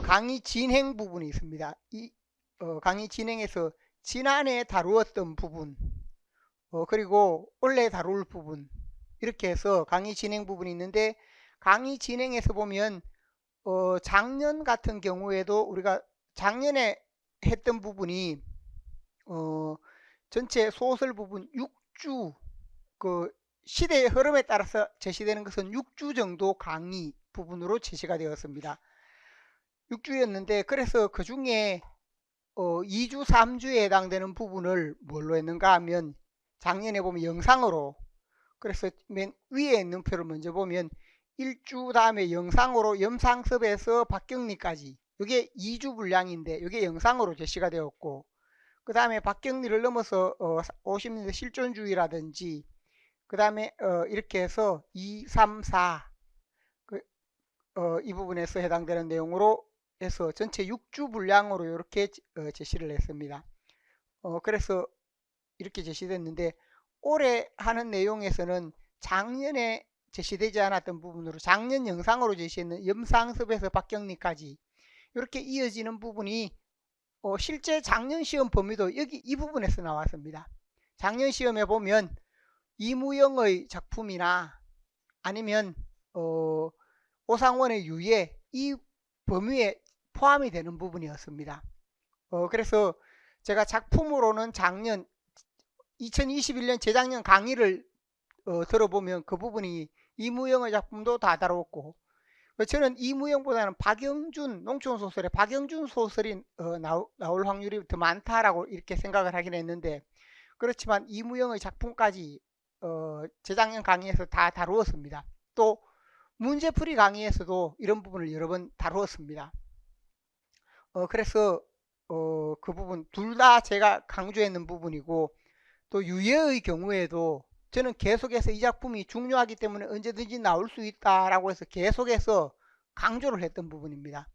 강의 진행 부분이 있습니다. 이 강의 진행에서 지난해 다루었던 부분, 그리고 올해 다룰 부분, 이렇게 해서 강의 진행 부분이 있는데, 강의 진행에서 보면 작년 같은 경우에도 우리가 작년에 했던 부분이 전체 소설 부분 6주, 그 시대의 흐름에 따라서 제시되는 것은 6주 정도 강의 부분으로 제시가 되었습니다. 6주였는데, 그래서 그 중에 2주 3주에 해당되는 부분을 뭘로 했는가 하면, 작년에 보면 영상으로, 그래서 맨 위에 있는 표를 먼저 보면 1주 다음에 영상으로 염상섭에서 박경리까지, 이게 2주 분량인데 이게 영상으로 제시가 되었고, 그 다음에 박경리를 넘어서 50년대 실존주의라든지, 그 다음에 이렇게 해서 2, 3, 4, 이 부분에서 해당되는 내용으로 해서 전체 6주 분량으로 이렇게 제시를 했습니다. 그래서 이렇게 제시됐는데, 올해 하는 내용에서는 작년에 제시되지 않았던 부분으로 작년 영상으로 제시했는 염상섭에서 박경리까지 이렇게 이어지는 부분이 실제 작년 시험 범위도 여기 이 부분에서 나왔습니다. 작년 시험에 보면 이무영의 작품이나 아니면 오상원의 유예, 이 범위에 포함이 되는 부분이었습니다. 그래서 제가 작품으로는 작년 2021년 재작년 강의를 들어보면 그 부분이 이무영의 작품도 다 다뤘고, 저는 이무영보다는 박영준, 농촌소설의 박영준 소설이 나올 확률이 더 많다라고 이렇게 생각을 하긴 했는데, 그렇지만 이무영의 작품까지 재작년 강의에서 다 다루었습니다. 또 문제풀이 강의에서도 이런 부분을 여러 번 다루었습니다. 그래서 그 부분 둘 다 제가 강조했는 부분이고, 또 유예의 경우에도 저는 계속해서 이 작품이 중요하기 때문에 언제든지 나올 수 있다라고 해서 계속해서 강조를 했던 부분입니다.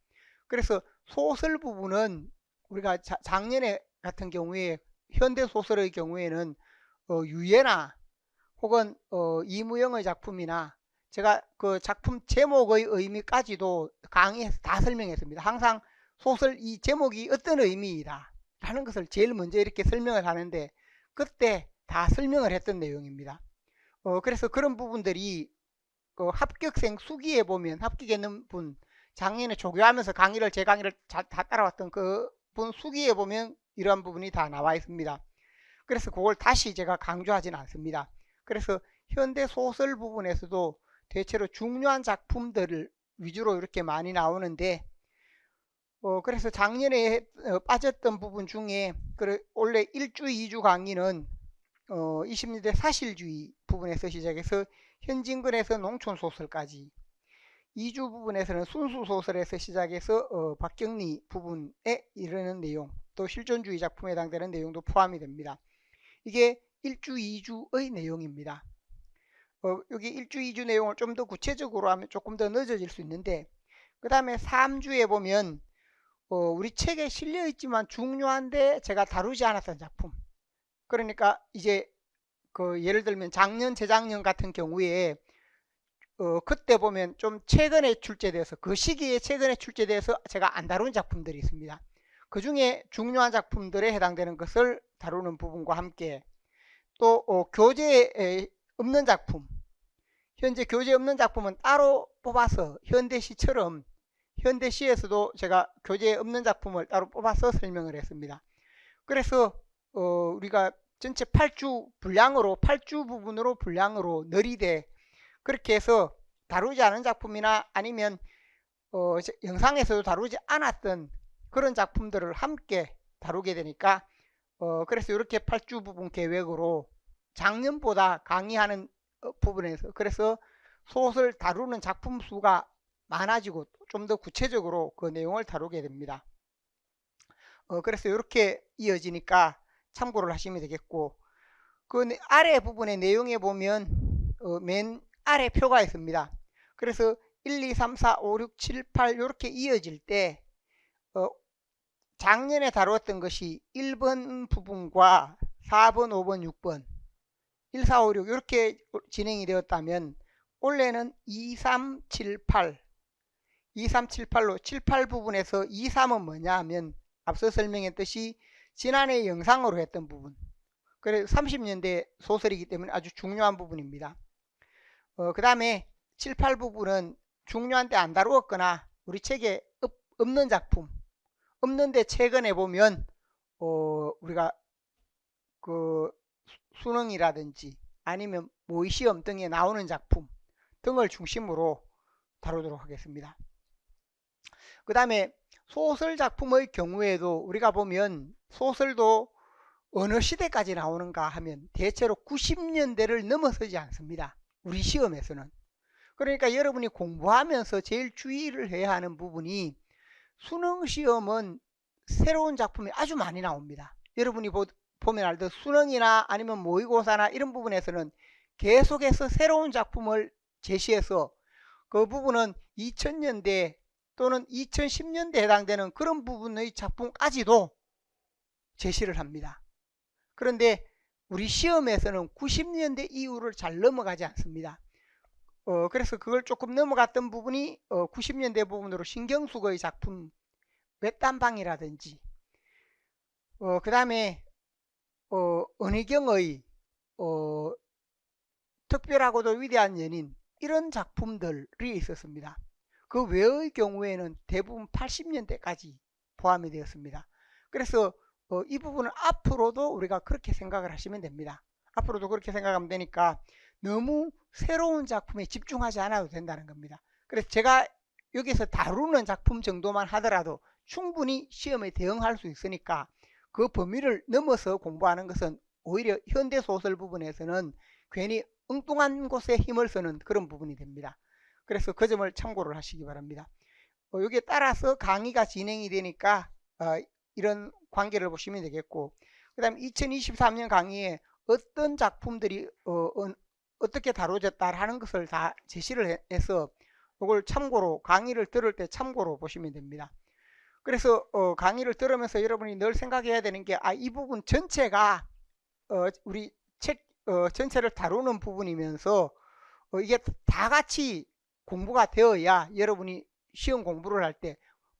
그래서 소설 부분은 우리가 작년에 같은 경우에 현대소설의 경우에는 유예나 혹은 이무영의 작품이나 제가 그 작품 제목의 의미까지도 강의에서 다 설명했습니다. 항상 소설 이 제목이 어떤 의미이다 라는 것을 제일 먼저 이렇게 설명을 하는데, 그때 다 설명을 했던 내용입니다. 그래서 그런 부분들이 합격생 수기에 보면, 합격했는 분, 작년에 조교하면서 제 강의를 다 따라왔던 그 분 수기에 보면 이러한 부분이 다 나와 있습니다. 그래서 그걸 다시 제가 강조하지는 않습니다. 그래서 현대 소설 부분에서도 대체로 중요한 작품들을 위주로 이렇게 많이 나오는데, 그래서 작년에 빠졌던 부분 중에 원래 1주 2주 강의는 20년대 사실주의 부분에서 시작해서 현진근에서 농촌소설까지, 2주 부분에서는 순수소설에서 시작해서 박경리 부분에 이르는 내용, 또 실존주의 작품에 해당되는 내용도 포함이 됩니다. 이게 1주 2주의 내용입니다. 여기 1주 2주 내용을 좀 더 구체적으로 하면 조금 더 늦어질 수 있는데, 그 다음에 3주에 보면 우리 책에 실려 있지만 중요한데 제가 다루지 않았던 작품, 그러니까 이제 예를 들면 작년 재작년 같은 경우에 그때 보면 좀 최근에 출제돼서, 그 시기에 최근에 출제돼서 제가 안 다룬 작품들이 있습니다. 그 중에 중요한 작품들에 해당되는 것을 다루는 부분과 함께, 또 교재에 없는 작품, 현재 교재에 없는 작품은 따로 뽑아서 현대시처럼 현대시에서도 제가 교재에 없는 작품을 따로 뽑아서 설명을 했습니다. 그래서 우리가 전체 8주 분량으로, 8주 부분으로 분량으로 느리되 그렇게 해서 다루지 않은 작품이나 아니면 영상에서도 다루지 않았던 그런 작품들을 함께 다루게 되니까, 그래서 이렇게 8주 부분 계획으로 작년보다 강의하는 부분에서, 그래서 소설 다루는 작품 수가 많아지고 좀 더 구체적으로 그 내용을 다루게 됩니다. 그래서 이렇게 이어지니까 참고를 하시면 되겠고, 그 아래 부분의 내용에 보면 맨 아래 표가 있습니다. 그래서 1, 2, 3, 4, 5, 6, 7, 8 이렇게 이어질 때 작년에 다루었던 것이 1번 부분과 4번, 5번, 6번, 1, 4, 5, 6 이렇게 진행이 되었다면, 올해는 2, 3, 7, 8 2378로 78 부분에서 23은 뭐냐 하면 앞서 설명했듯이 지난해 영상으로 했던 부분. 그래서 30년대 소설이기 때문에 아주 중요한 부분입니다. 그 다음에 7, 8 부분은 중요한데 안 다루었거나 우리 책에 없는 작품, 없는데 최근에 보면 우리가 그 수능이라든지 아니면 모의시험 등에 나오는 작품 등을 중심으로 다루도록 하겠습니다. 그 다음에 소설 작품의 경우에도 우리가 보면 소설도 어느 시대까지 나오는가 하면 대체로 90년대를 넘어서지 않습니다. 우리 시험에서는. 그러니까 여러분이 공부하면서 제일 주의를 해야 하는 부분이 수능 시험은 새로운 작품이 아주 많이 나옵니다. 여러분이 보면 알듯 수능이나 아니면 모의고사나 이런 부분에서는 계속해서 새로운 작품을 제시해서 그 부분은 2000년대 또는 2010년대에 해당되는 그런 부분의 작품까지도 제시를 합니다. 그런데 우리 시험에서는 90년대 이후를 잘 넘어가지 않습니다. 그래서 그걸 조금 넘어갔던 부분이 90년대 부분으로 신경숙의 작품 외딴방이라든지 그 다음에 은희경의 특별하고도 위대한 연인 이런 작품들이 있었습니다. 그 외의 경우에는 대부분 80년대까지 포함이 되었습니다. 그래서 이 부분은 앞으로도 우리가 그렇게 생각을 하시면 됩니다. 앞으로도 그렇게 생각하면 되니까 너무 새로운 작품에 집중하지 않아도 된다는 겁니다. 그래서 제가 여기서 다루는 작품 정도만 하더라도 충분히 시험에 대응할 수 있으니까 그 범위를 넘어서 공부하는 것은 오히려 현대소설 부분에서는 괜히 엉뚱한 곳에 힘을 쓰는 그런 부분이 됩니다. 그래서 그 점을 참고를 하시기 바랍니다. 여기에 따라서 강의가 진행이 되니까 이런 관계를 보시면 되겠고, 그 다음에 2023년 강의에 어떤 작품들이 어떻게 다뤄졌다 하는 것을 다 제시를 해서 이걸 참고로 강의를 들을 때 참고로 보시면 됩니다. 그래서 강의를 들으면서 여러분이 늘 생각해야 되는 게 이 부분 전체가 우리 책 전체를 다루는 부분이면서 이게 다 같이 공부가 되어야 여러분이 시험 공부를 할 때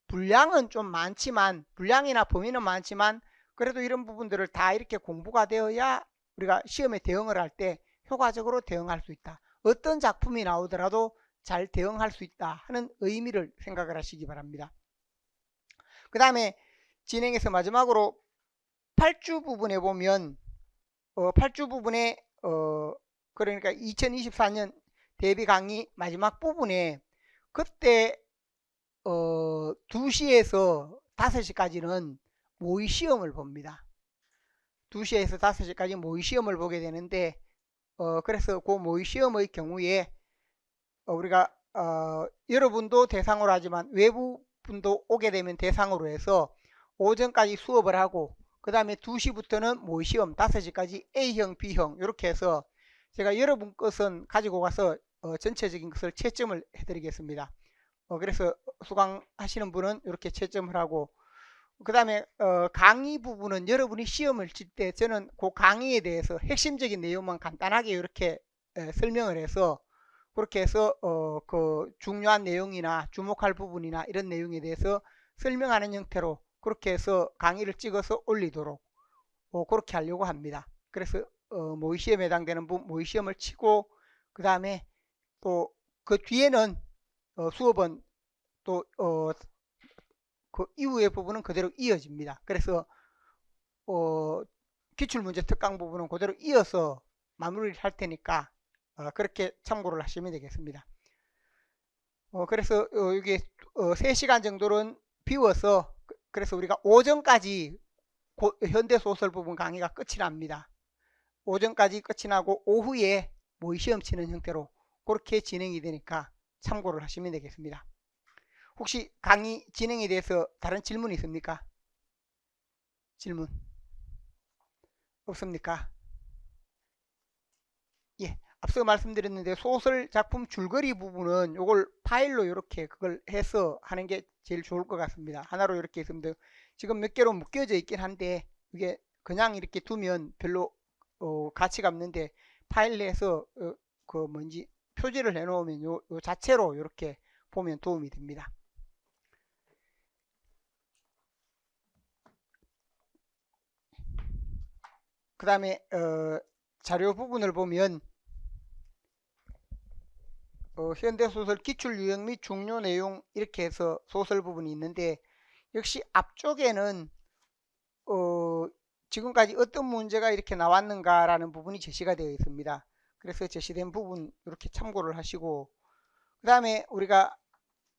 분량은 좀 많지만 분량이나 범위는 많지만 그래도 이런 부분들을 다 이렇게 공부가 되어야 우리가 시험에 대응을 할 때 효과적으로 대응할 수 있다. 어떤 작품이 나오더라도 잘 대응할 수 있다 하는 의미를 생각을 하시기 바랍니다. 그 다음에 진행해서 마지막으로 8주 부분에 보면 8주 부분에 그러니까 2024년 대비 강의 마지막 부분에 그때 2시에서 5시까지는 모의시험을 봅니다. 2시에서 5시까지 모의시험을 보게 되는데 그래서 그 모의시험의 경우에 우리가 여러분도 대상으로 하지만 외부 분도 오게 되면 대상으로 해서 오전까지 수업을 하고 그 다음에 2시부터는 모의시험 5시까지 A형, B형 이렇게 해서 제가 여러분 것은 가지고 가서 전체적인 것을 채점을 해드리겠습니다. 그래서 수강하시는 분은 이렇게 채점을 하고 그 다음에 강의 부분은 여러분이 시험을 칠 때 저는 그 강의에 대해서 핵심적인 내용만 간단하게 이렇게 설명을 해서 그렇게 해서 그 중요한 내용이나 주목할 부분이나 이런 내용에 대해서 설명하는 형태로 그렇게 해서 강의를 찍어서 올리도록 그렇게 하려고 합니다. 그래서 모의시험에 해당되는 부분 모의시험을 치고 그 다음에 또 그 뒤에는 수업은 또 그 이후의 부분은 그대로 이어집니다. 그래서 기출문제 특강 부분은 그대로 이어서 마무리를 할 테니까 그렇게 참고를 하시면 되겠습니다. 그래서 여기 3시간 정도는 비워서 그래서 우리가 오전까지 현대소설 부분 강의가 끝이 납니다. 오전까지 끝이 나고 오후에 모의시험 치는 형태로 그렇게 진행이 되니까 참고를 하시면 되겠습니다. 혹시 강의 진행에 대해서 다른 질문이 있습니까? 질문 없습니까? 예, 앞서 말씀드렸는데 소설 작품 줄거리 부분은 이걸 파일로 이렇게 그걸 해서 하는 게 제일 좋을 것 같습니다. 하나로 이렇게 있으면 지금 몇 개로 묶여져 있긴 한데 이게 그냥 이렇게 두면 별로 가치가 없는데 파일에서 그 뭔지 표지를 해 놓으면 요 자체로 이렇게 보면 도움이 됩니다. 그 다음에 자료 부분을 보면 현대소설 기출유형 및 중요 내용 이렇게 해서 소설 부분이 있는데, 역시 앞쪽에는 지금까지 어떤 문제가 이렇게 나왔는가라는 부분이 제시가 되어 있습니다. 그래서 제시된 부분 이렇게 참고를 하시고, 그 다음에 우리가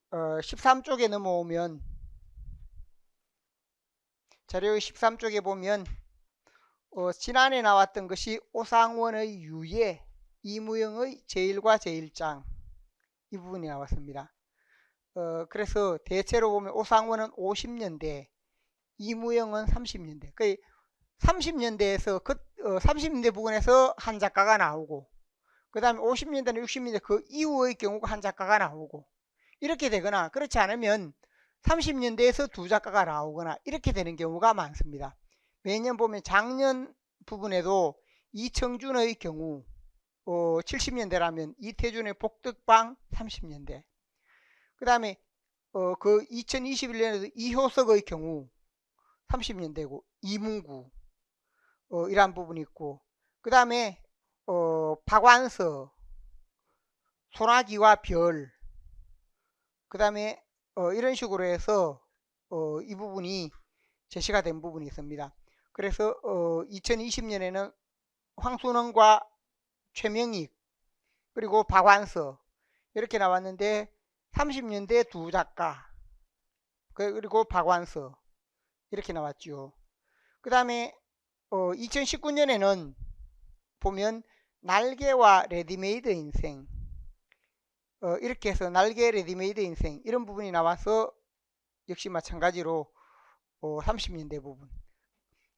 13쪽에 넘어오면, 자료 13쪽에 보면 지난해 나왔던 것이 오상원의 유예, 이무영의 제1과 제1장, 이 부분이 나왔습니다. 그래서 대체로 보면 오상원은 50년대, 이무영은 30년대. 그 30년대에서 30년대 부분에서 한 작가가 나오고, 그 다음에 50년대나 60년대 그 이후의 경우가 한 작가가 나오고, 이렇게 되거나, 그렇지 않으면 30년대에서 두 작가가 나오거나 이렇게 되는 경우가 많습니다. 매년 보면 작년 부분에도 이청준의 경우 70년대라면 이태준의 복덕방 30년대, 그 다음에 그 2021년에도 이효석의 경우 30년대고 이문구 이란 부분이 있고, 그 다음에 박완서, 소나기와 별, 그 다음에 이런 식으로 해서 이 부분이 제시가 된 부분이 있습니다. 그래서 2020년에는 황순원과 최명익 그리고 박완서 이렇게 나왔는데, 30년대 두 작가 그리고 박완서 이렇게 나왔죠. 그 다음에 2019년에는 보면 날개와 레디메이드 인생 이렇게 해서 날개 레디메이드 인생 이런 부분이 나와서 역시 마찬가지로 30년대 부분.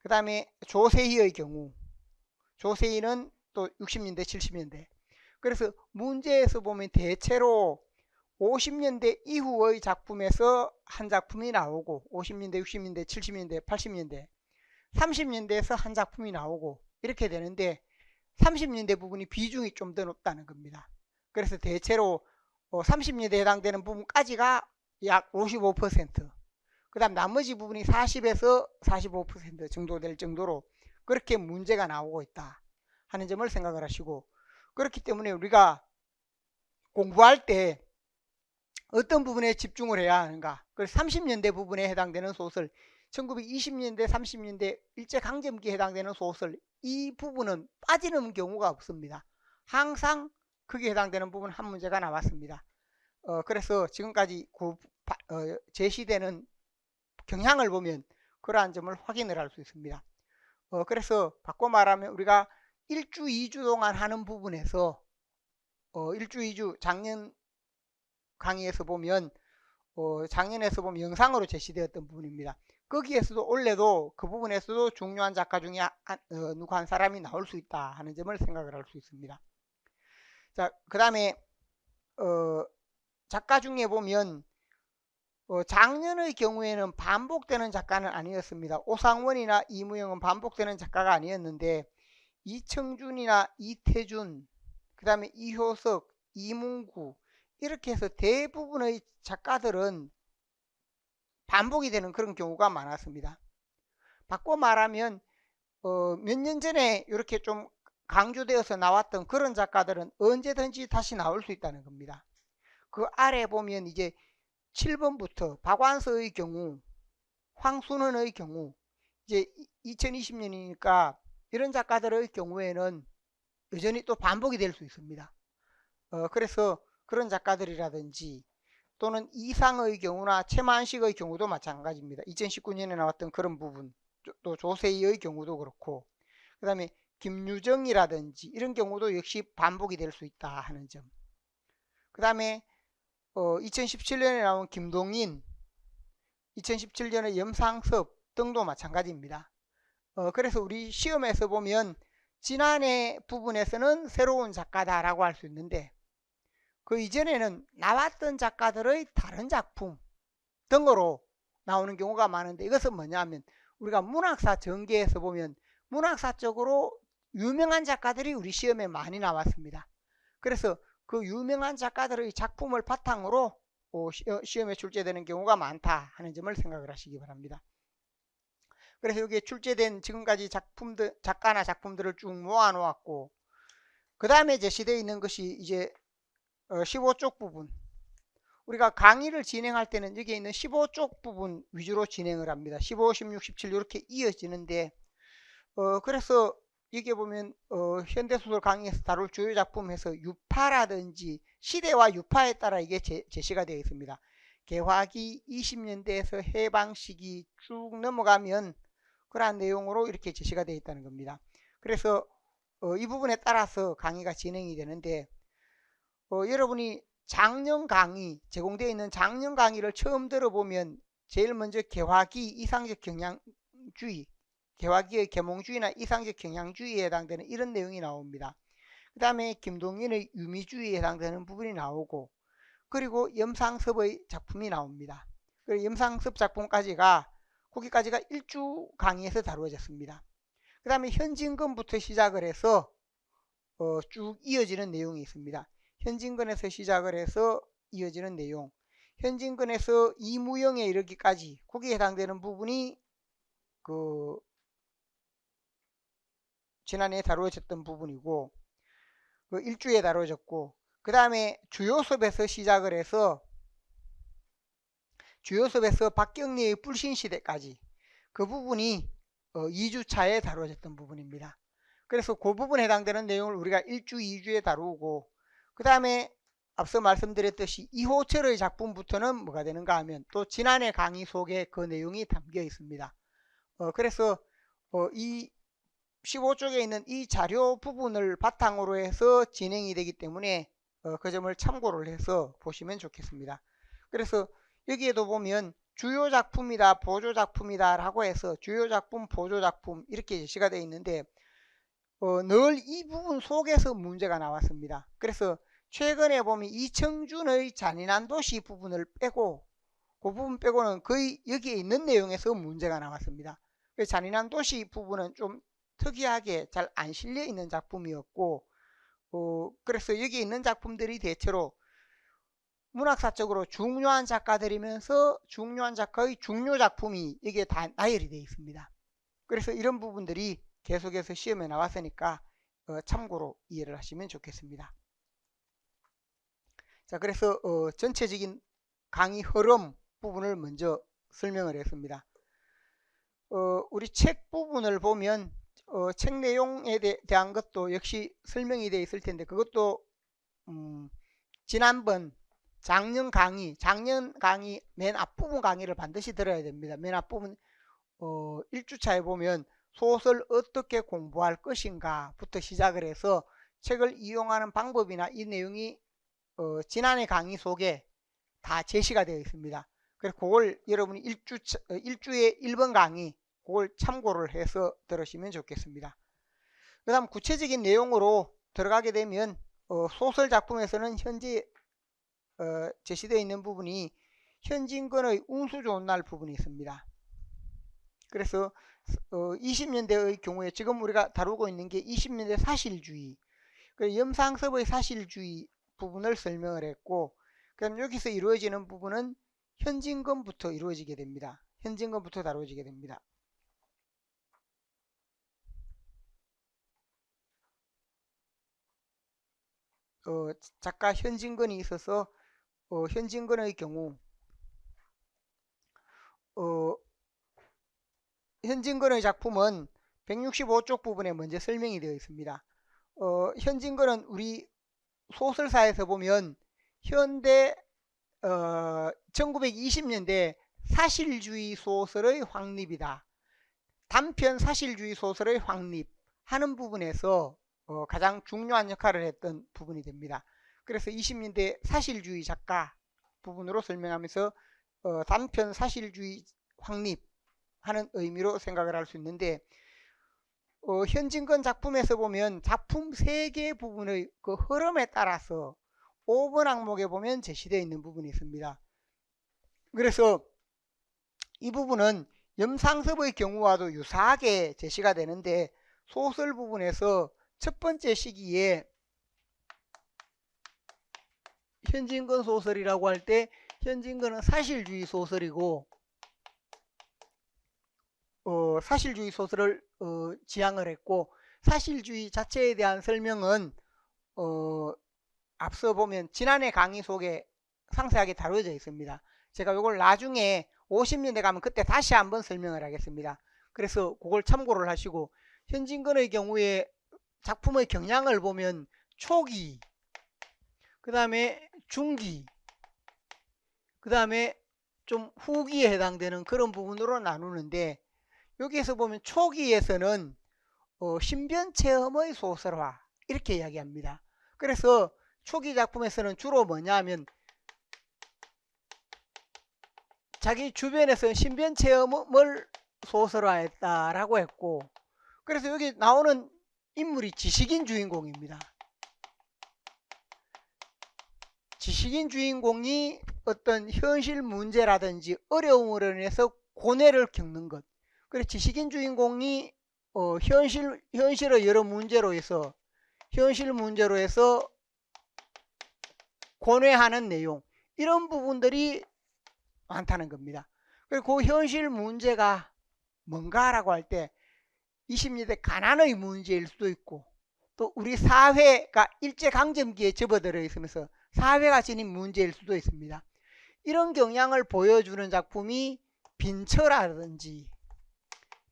그 다음에 조세희의 경우, 조세희는 또 60년대 70년대. 그래서 문제에서 보면 대체로 50년대 이후의 작품에서 한 작품이 나오고, 50년대 60년대 70년대 80년대 30년대에서 한 작품이 나오고 이렇게 되는데, 30년대 부분이 비중이 좀 더 높다는 겁니다. 그래서 대체로 30년대에 해당되는 부분까지가 약 55%, 그 다음 나머지 부분이 40에서 45% 정도 될 정도로 그렇게 문제가 나오고 있다 하는 점을 생각을 하시고, 그렇기 때문에 우리가 공부할 때 어떤 부분에 집중을 해야 하는가, 그래서 30년대 부분에 해당되는 소설, 1920년대 30년대 일제강점기에 해당되는 소설, 이 부분은 빠지는 경우가 없습니다. 항상 거기에 해당되는 부분 한 문제가 나왔습니다. 그래서 지금까지 제시되는 경향을 보면 그러한 점을 확인을 할 수 있습니다. 그래서 바꿔 말하면 우리가 1주 2주 동안 하는 부분에서 1주 2주 작년 강의에서 보면 작년에서 보면 영상으로 제시되었던 부분입니다. 거기에서도 올해도 그 부분에서도 중요한 작가 중에 누구 한 사람이 나올 수 있다 하는 점을 생각을 할 수 있습니다. 자, 그 다음에 작가 중에 보면 작년의 경우에는 반복되는 작가는 아니었습니다. 오상원이나 이무영은 반복되는 작가가 아니었는데, 이청준이나 이태준, 그 다음에 이효석, 이문구 이렇게 해서 대부분의 작가들은 반복이 되는 그런 경우가 많았습니다. 바꿔 말하면 몇 년 전에 이렇게 좀 강조되어서 나왔던 그런 작가들은 언제든지 다시 나올 수 있다는 겁니다. 그 아래 보면 이제 7번부터 박완서의 경우, 황순원의 경우, 이제 2020년이니까 이런 작가들의 경우에는 여전히 또 반복이 될 수 있습니다. 그래서 그런 작가들이라든지 또는 이상의 경우나 최만식의 경우도 마찬가지입니다. 2019년에 나왔던 그런 부분, 또 조세희의 경우도 그렇고, 그 다음에 김유정이라든지 이런 경우도 역시 반복이 될 수 있다 하는 점. 그 다음에 2017년에 나온 김동인, 2017년에 염상섭 등도 마찬가지입니다. 그래서 우리 시험에서 보면 지난해 부분에서는 새로운 작가다라고 할 수 있는데, 그 이전에는 나왔던 작가들의 다른 작품 등으로 나오는 경우가 많은데, 이것은 뭐냐면 우리가 문학사 전개에서 보면 문학사적으로 유명한 작가들이 우리 시험에 많이 나왔습니다. 그래서 그 유명한 작가들의 작품을 바탕으로 시험에 출제되는 경우가 많다 하는 점을 생각을 하시기 바랍니다. 그래서 여기에 출제된 지금까지 작품들, 작가나 작품들을 쭉 모아 놓았고, 그 다음에 제시되어 있는 것이 이제 15쪽 부분. 우리가 강의를 진행할 때는 여기에 있는 15쪽 부분 위주로 진행을 합니다. 15, 16, 17 이렇게 이어지는데, 그래서 여기에 보면 현대소설 강의에서 다룰 주요 작품에서 유파라든지 시대와 유파에 따라 이게 제시가 되어 있습니다. 개화기 20년대에서 해방 시기 쭉 넘어가면 그러한 내용으로 이렇게 제시가 되어 있다는 겁니다. 그래서 이 부분에 따라서 강의가 진행이 되는데, 여러분이 작년 강의, 제공되어 있는 작년 강의를 처음 들어보면 제일 먼저 개화기 이상적 경향주의, 개화기의 계몽주의나 이상적 경향주의에 해당되는 이런 내용이 나옵니다. 그 다음에 김동인의 유미주의에 해당되는 부분이 나오고, 그리고 염상섭의 작품이 나옵니다. 그리고 염상섭 작품까지가 거기까지가 1주 강의에서 다루어졌습니다. 그 다음에 현진건부터 시작을 해서 쭉 이어지는 내용이 있습니다. 현진건에서 시작을 해서 이어지는 내용, 현진건에서 이무영에 이르기까지 거기에 해당되는 부분이 그 지난해 다루어졌던 부분이고, 그 1주에 다루어졌고, 그 다음에 주요섭에서 시작을 해서 주요섭에서 박경리의 불신시대까지 그 부분이 2주차에 다루어졌던 부분입니다. 그래서 그 부분에 해당되는 내용을 우리가 1주, 2주에 다루고, 그 다음에 앞서 말씀드렸듯이 이호철의 작품부터는 뭐가 되는가 하면 또 지난해 강의 속에 그 내용이 담겨 있습니다. 그래서 이 15쪽에 있는 이 자료 부분을 바탕으로 해서 진행이 되기 때문에 그 점을 참고를 해서 보시면 좋겠습니다. 그래서 여기에도 보면 주요 작품이다, 보조 작품이다 라고 해서 주요 작품, 보조 작품 이렇게 제시가 되어 있는데 늘 이 부분 속에서 문제가 나왔습니다. 그래서 최근에 보면 이청준의 잔인한 도시 부분을 빼고 그 부분 빼고는 거의 여기에 있는 내용에서 문제가 나왔습니다. 잔인한 도시 부분은 좀 특이하게 잘 안 실려 있는 작품이었고, 그래서 여기 있는 작품들이 대체로 문학사적으로 중요한 작가들이면서 중요한 작가의 중요 작품이 여기에 다 나열이 되어 있습니다. 그래서 이런 부분들이 계속해서 시험에 나왔으니까 참고로 이해를 하시면 좋겠습니다. 자, 그래서 전체적인 강의 흐름 부분을 먼저 설명을 했습니다. 우리 책 부분을 보면 책 내용에 대한 것도 역시 설명이 되어 있을 텐데, 그것도 지난번 작년 강의 맨 앞부분 강의를 반드시 들어야 됩니다. 맨 앞부분 1주차에 보면 소설 어떻게 공부할 것인가 부터 시작을 해서 책을 이용하는 방법이나 이 내용이 지난해 강의 속에 다 제시가 되어 있습니다. 그래서 그걸 여러분이 1주의 1번 강의 그걸 참고를 해서 들으시면 좋겠습니다. 그 다음 구체적인 내용으로 들어가게 되면 소설 작품에서는 현재 제시되어 있는 부분이 현진건의 운수 좋은 날 부분이 있습니다. 그래서 20년대의 경우에 지금 우리가 다루고 있는 게 20년대 사실주의, 염상섭의 사실주의 부분을 설명을 했고, 그럼 여기서 이루어지는 부분은 현진건부터 이루어지게 됩니다. 현진건부터 다루어지게 됩니다. 작가 현진건이 있어서 현진건의 경우 현진건의 작품은 165쪽 부분에 먼저 설명이 되어 있습니다. 현진건은 우리 소설사에서 보면 현대 1920년대 사실주의 소설의 확립이다. 단편 사실주의 소설의 확립하는 부분에서 가장 중요한 역할을 했던 부분이 됩니다. 그래서 20년대 사실주의 작가 부분으로 설명하면서 단편 사실주의 확립하는 의미로 생각을 할 수 있는데, 현진건 작품에서 보면 작품 3개 부분의 그 흐름에 따라서 5번 항목에 보면 제시되어 있는 부분이 있습니다. 그래서 이 부분은 염상섭의 경우와도 유사하게 제시가 되는데, 소설 부분에서 첫 번째 시기에 현진건 소설이라고 할 때 현진건은 사실주의 소설이고 사실주의 소설을 지향을 했고, 사실주의 자체에 대한 설명은 앞서 보면 지난해 강의 속에 상세하게 다루어져 있습니다. 제가 이걸 나중에 50년대 가면 그때 다시 한번 설명을 하겠습니다. 그래서 그걸 참고를 하시고, 현진건의 경우에 작품의 경향을 보면 초기, 그 다음에 중기, 그 다음에 좀 후기에 해당되는 그런 부분으로 나누는데, 여기에서 보면 초기에서는 신변체험의 소설화 이렇게 이야기합니다. 그래서 초기 작품에서는 주로 뭐냐 하면 자기 주변에서 신변체험을 소설화했다라고 했고, 그래서 여기 나오는 인물이 지식인 주인공입니다. 지식인 주인공이 어떤 현실 문제라든지 어려움으로 인해서 고뇌를 겪는 것. 그래서 지식인 주인공이 현실의 여러 문제로 해서 고뇌하는 내용, 이런 부분들이 많다는 겁니다. 그리고 그 현실 문제가 뭔가라고 할 때 20년대 가난의 문제일 수도 있고, 또 우리 사회가 일제강점기에 접어들어 있으면서 사회가 지닌 문제일 수도 있습니다. 이런 경향을 보여주는 작품이 빈처라든지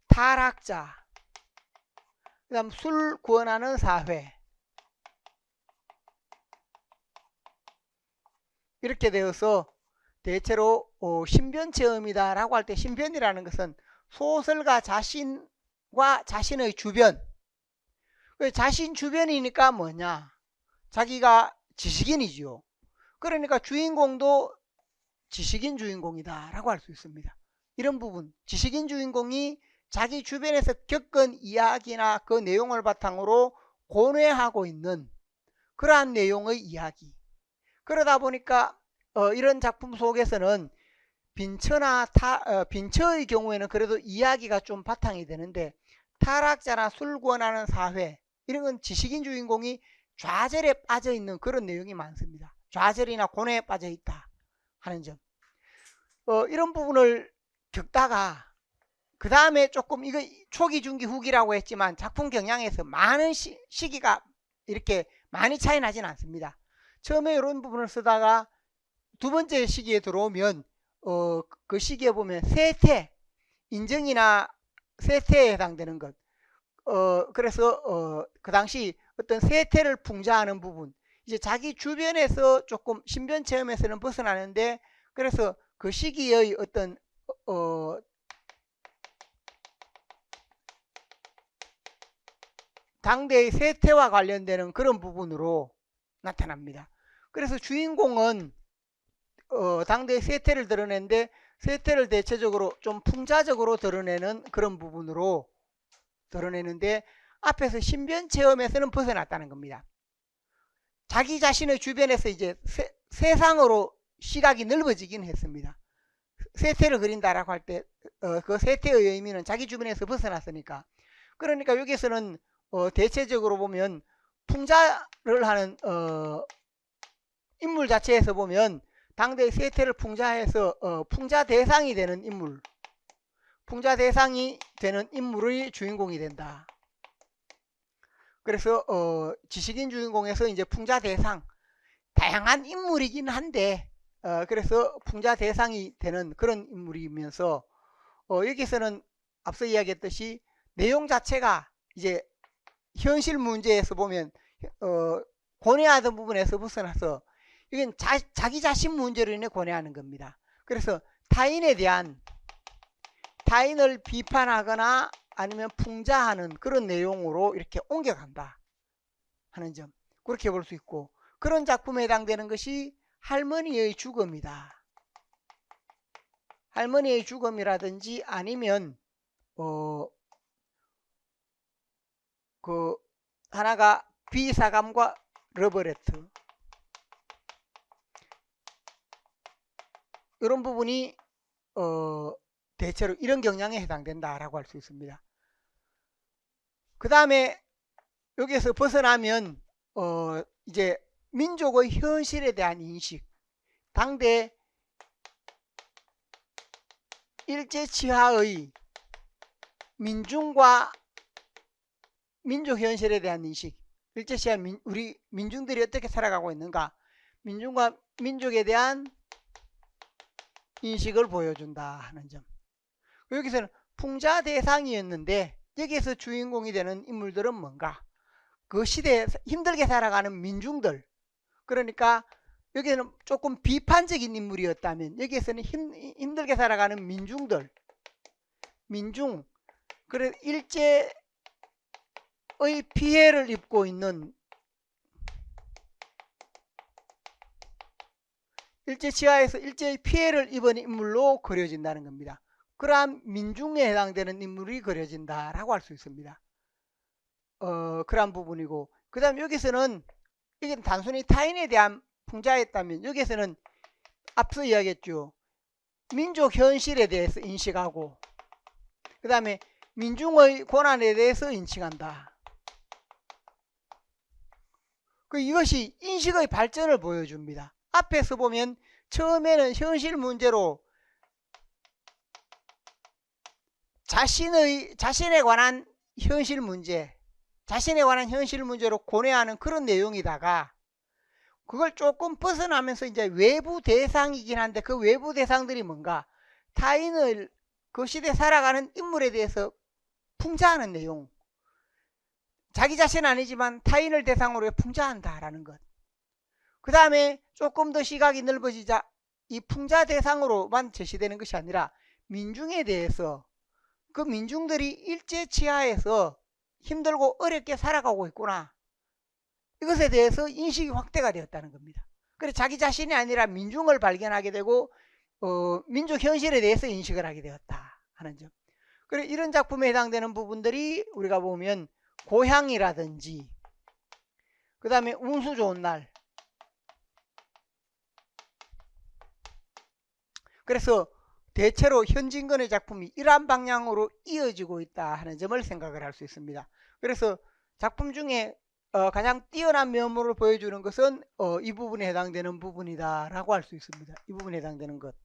타락자, 그 다음 술 구원하는 사회, 이렇게 되어서 대체로 신변체험이다 라고 할 때, 신변이라는 것은 소설가 자신과 자신의 주변, 자신 주변이니까 뭐냐, 자기가 지식인이지요. 그러니까 주인공도 지식인 주인공이다 라고 할 수 있습니다. 이런 부분, 지식인 주인공이 자기 주변에서 겪은 이야기나 그 내용을 바탕으로 고뇌하고 있는 그러한 내용의 이야기. 그러다 보니까 이런 작품 속에서는 빈처의 경우에는 그래도 이야기가 좀 바탕이 되는데, 타락자나 술 구원하는 사회, 이런 건 지식인 주인공이 좌절에 빠져 있는 그런 내용이 많습니다. 좌절이나 고뇌에 빠져 있다 하는 점. 이런 부분을 겪다가 그 다음에 조금, 이거 초기, 중기, 후기라고 했지만 작품 경향에서 많은 시기가 이렇게 많이 차이 나진 않습니다. 처음에 이런 부분을 쓰다가 두 번째 시기에 들어오면 그 시기에 보면 세태, 인정이나 세태에 해당되는 것. 그래서 그 당시 어떤 세태를 풍자하는 부분, 이제 자기 주변에서 조금 신변체험에서는 벗어나는데, 그래서 그 시기의 어떤 당대의 세태와 관련되는 그런 부분으로 나타납니다. 그래서 주인공은 당대의 세태를 드러내는데, 세태를 대체적으로 좀 풍자적으로 드러내는 그런 부분으로 드러내는데, 앞에서 신변체험에서는 벗어났다는 겁니다. 자기 자신의 주변에서 이제 세상으로 시각이 넓어지긴 했습니다. 세태를 그린다라고 할 때 그 세태의 의미는 자기 주변에서 벗어났으니까. 그러니까 여기서는 대체적으로 보면 풍자를 하는 인물 자체에서 보면 당대의 세태를 풍자해서 풍자 대상이 되는 인물, 풍자 대상이 되는 인물의 주인공이 된다. 그래서 지식인 주인공에서 이제 풍자 대상, 다양한 인물이긴 한데 그래서 풍자 대상이 되는 그런 인물이면서 여기서는 앞서 이야기했듯이 내용 자체가 이제 현실 문제에서 보면 고뇌하던 부분에서 벗어나서 이건 자기 자신 문제로 인해 고뇌하는 겁니다. 그래서 타인을 비판하거나 아니면 풍자하는 그런 내용으로 이렇게 옮겨간다 하는 점, 그렇게 볼 수 있고, 그런 작품에 해당되는 것이 할머니의 죽음이다. 할머니의 죽음이라든지 아니면 그 하나가 비사감과 러버레트, 이런 부분이 대체로 이런 경향에 해당된다라고 할 수 있습니다. 그 다음에 여기에서 벗어나면 이제 민족의 현실에 대한 인식, 당대 일제치하의 민중과 민족 현실에 대한 인식, 일제시대 우리 민중들이 어떻게 살아가고 있는가, 민중과 민족에 대한 인식을 보여준다 하는 점. 여기서는 풍자 대상이었는데 여기에서 주인공이 되는 인물들은 뭔가, 그 시대에 힘들게 살아가는 민중들, 그러니까 여기에는 조금 비판적인 인물이었다면 여기에서는 힘들게 살아가는 민중들, 민중, 그래 일제의 피해를 입고 있는, 일제 치하에서 일제의 피해를 입은 인물로 그려진다는 겁니다. 그러한 민중에 해당되는 인물이 그려진다라고 할 수 있습니다. 그러한 부분이고, 그 다음 여기서는 이게 단순히 타인에 대한 풍자였다면 여기서는 앞서 이야기했죠. 민족 현실에 대해서 인식하고, 그 다음에 민중의 고난에 대해서 인식한다. 이것이 인식의 발전을 보여줍니다. 앞에서 보면 처음에는 현실 문제로 자신에 관한 현실 문제, 자신에 관한 현실 문제로 고뇌하는 그런 내용이다가, 그걸 조금 벗어나면서 이제 외부 대상이긴 한데 그 외부 대상들이 뭔가, 타인을, 그 시대에 살아가는 인물에 대해서 풍자하는 내용, 자기 자신은 아니지만 타인을 대상으로 풍자한다라는 것. 그 다음에 조금 더 시각이 넓어지자 이 풍자 대상으로만 제시되는 것이 아니라 민중에 대해서, 그 민중들이 일제 치하에서 힘들고 어렵게 살아가고 있구나, 이것에 대해서 인식이 확대가 되었다는 겁니다. 그래서 자기 자신이 아니라 민중을 발견하게 되고 민족 현실에 대해서 인식을 하게 되었다 하는 점. 그래서 이런 작품에 해당되는 부분들이 우리가 보면 고향이라든지, 그 다음에 운수 좋은 날, 그래서 대체로 현진건의 작품이 이러한 방향으로 이어지고 있다 하는 점을 생각을 할 수 있습니다. 그래서 작품 중에 가장 뛰어난 면모를 보여주는 것은 이 부분에 해당되는 부분이다 라고 할 수 있습니다. 이 부분에 해당되는 것.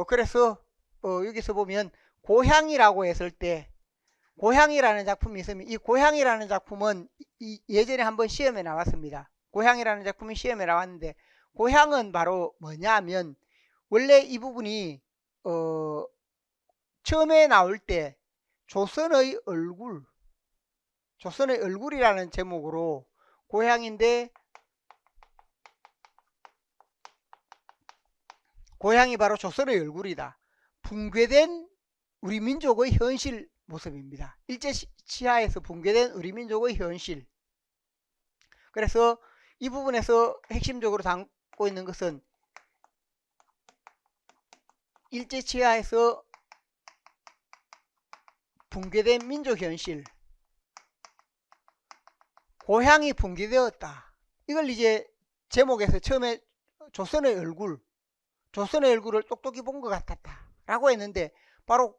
그래서 여기서 보면 고향이라고 했을 때, 고향이라는 작품이 있으면 이 고향이라는 작품은 예전에 한번 시험에 나왔습니다. 고향이라는 작품이 시험에 나왔는데, 고향은 바로 뭐냐면 원래 이 부분이 처음에 나올 때 조선의 얼굴, 조선의 얼굴이라는 제목으로 고향인데, 고향이 바로 조선의 얼굴이다, 붕괴된 우리 민족의 현실 모습입니다. 일제 치하에서 붕괴된 우리 민족의 현실. 그래서 이 부분에서 핵심적으로 담고 있는 것은 일제 치하에서 붕괴된 민족 현실, 고향이 붕괴되었다, 이걸 이제 제목에서 처음에 조선의 얼굴, 조선의 얼굴을 똑똑히 본 것 같았다 라고 했는데, 바로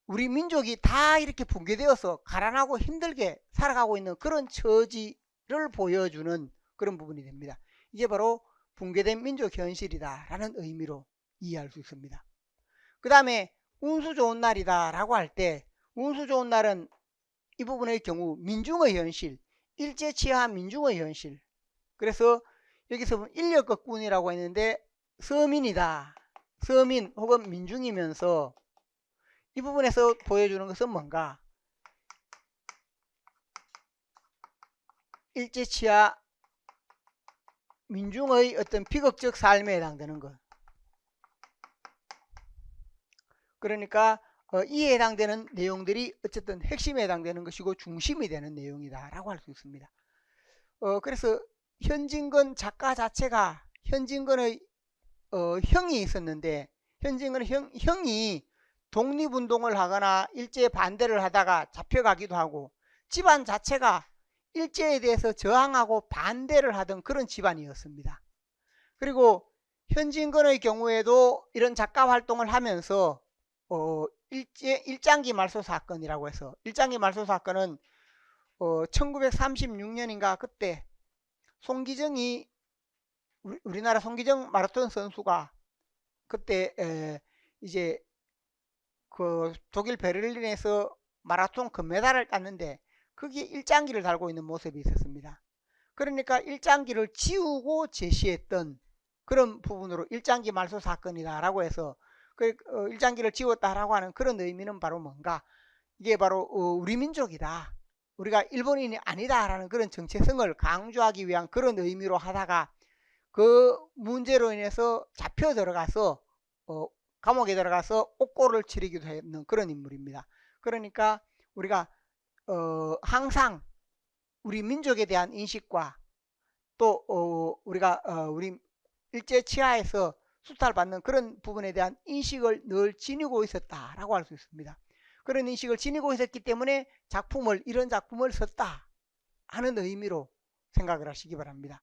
우리 민족이 다 이렇게 붕괴되어서 가난하고 힘들게 살아가고 있는 그런 처지를 보여주는 그런 부분이 됩니다. 이게 바로 붕괴된 민족 현실이다 라는 의미로 이해할 수 있습니다. 그 다음에 운수 좋은 날이다 라고 할 때, 운수 좋은 날은 이 부분의 경우 민중의 현실, 일제 치하 민중의 현실. 그래서 여기서 보면 인력거꾼이라고 했는데 서민이다, 서민 혹은 민중이면서 이 부분에서 보여주는 것은 뭔가, 일제 치하 민중의 어떤 비극적 삶에 해당되는 것. 그러니까 이에 해당되는 내용들이 어쨌든 핵심에 해당되는 것이고 중심이 되는 내용이다 라고 할 수 있습니다. 그래서 현진건 작가 자체가, 현진건의 형이 있었는데, 현진건의 형이 독립운동을 하거나 일제에 반대를 하다가 잡혀가기도 하고, 집안 자체가 일제에 대해서 저항하고 반대를 하던 그런 집안이었습니다. 그리고 현진건의 경우에도 이런 작가 활동을 하면서 일장기 말소 사건이라고 해서, 일장기 말소 사건은 1936년인가 그때 송기정이, 우리나라 송기정 마라톤 선수가 그때 이제 그 독일 베를린에서 마라톤 금메달을 땄는데 거기에 일장기를 달고 있는 모습이 있었습니다. 그러니까 일장기를 지우고 제시했던 그런 부분으로 일장기 말소 사건이다라고 해서 일장기를 지웠다라고 하는 그런 의미는 바로 뭔가, 이게 바로 우리 민족이다, 우리가 일본인이 아니다라는 그런 정체성을 강조하기 위한 그런 의미로 하다가 그 문제로 인해서 잡혀 들어가서 감옥에 들어가서 옥고를 치르기도 했는 그런 인물입니다. 그러니까 우리가 항상 우리 민족에 대한 인식과 또 우리가 우리 일제 치하에서 수탈받는 그런 부분에 대한 인식을 늘 지니고 있었다라고 할 수 있습니다. 그런 인식을 지니고 있었기 때문에 이런 작품을 썼다 하는 의미로 생각을 하시기 바랍니다.